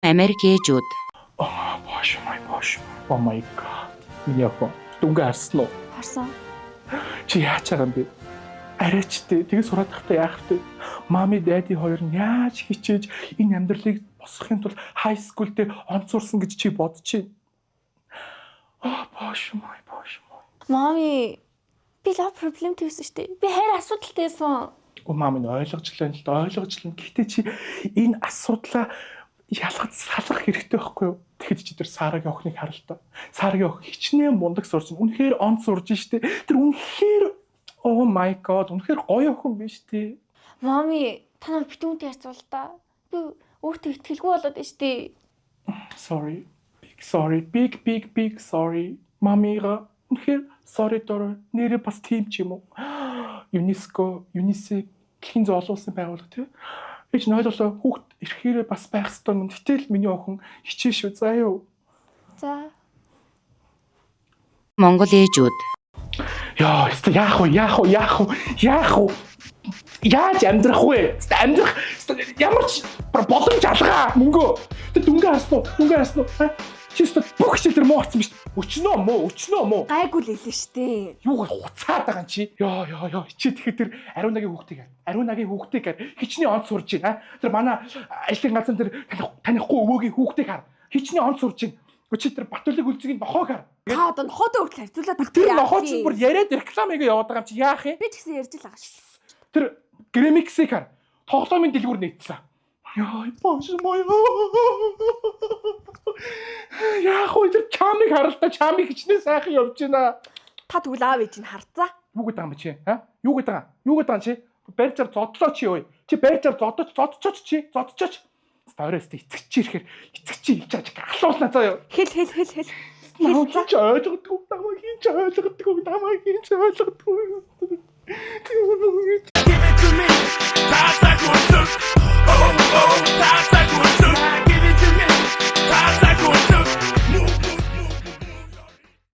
Америк ээжүүд. Oh my god. Миний охин дүнгээ харсан уу? Харсан. Чи яаж байгаа юм бэ? Арайчтэй. Тэгээ сураад тахтаа яах вэ? Мами, дади хоёр нь яаж хичээж энэ амьдралыг босгохын тулд high school дээр онцорсон гэж чи бодчих. Боже мой. Мами, би лав проблем тавьсан шүү дээ. Би хайр асуудалтай байсан. Мами нь ойлгож лээ. Гэхдээ чи энэ асуудлаа ялгаж салах хэрэгтэй байхгүй юу? Тэгэхэд чи тэр Сарагийн охиныг хараа л та. Сарагийн охин хичнээн мундаг сурч, үнэхээр онц сурж штэ. Тэр үнэхээр oh my god, үнэхээр гоё охин биш тий. Мами, та нар битүүнтэй харьцуул та. Би өөртөө итгэлгүй болоод байна шүү дээ. Sorry. Big sorry. Мамига үнэхээр sorry дөрөв. Нэрээ бас тийм ч юм уу? UNICEF гэх зоолуулсан байгууллага тий. Эч нойлолоо хүүхд ирэхээр бас байх ёстой юм. Гэтэл миний охин хичээ шүү. За юу. За. Монгол ээжүүд. Яа, яах вэ? Яаж амьдрах вэ? Амьдрах ямар ч боломж алгаа мөнгөө. Тэр дүнгээ харсан уу? Чи бүх хичээл тэр муу харсан биш. Өчнөө муу. Гайгүй л хэлээ штэ. Юугаар хуцаад байгаа юм чи? Яа. Чи тэгэхээр тэр Ариунагийн хүүхдийг хар. Хичнээн онц сурж байна. Тэр манай ажлын газар тэр танихгүй өвөөгийн хүүхдийг хар. Хичнээн онц сурж байна. Чи тэр Батүлэг үлзгийн нохоог хар. Та одоо нохоодоо үргэлж харьцуулаад байна. Тэр нохоо чи бүр яриад рекламыг яваад байгаа юм чи яах юм? Би ч гэсэн ярьж л байгаа шүү. Тэр Гремиксийг хар. Тоглоомын дэлгүүр нээсэн. Яа, боже мой. Яах вэ? Тэр чамыг харалтаа чамыг хичнээн сайхан явж байна. Та тэгвэл аав ээж нь харцаа. Юу гэдэг юм бэ чи? Юу гэдэг юм чи? Барьжаар зодлоо чи юу? Чи барьжаар зодчооч чи. Сторис итгэж чи ирэхээр эцэг чи илж байгаа ахлуулнаа заа юу? Хэл. Чи ойлгодгүй намайг хин ч ойлгодгүй.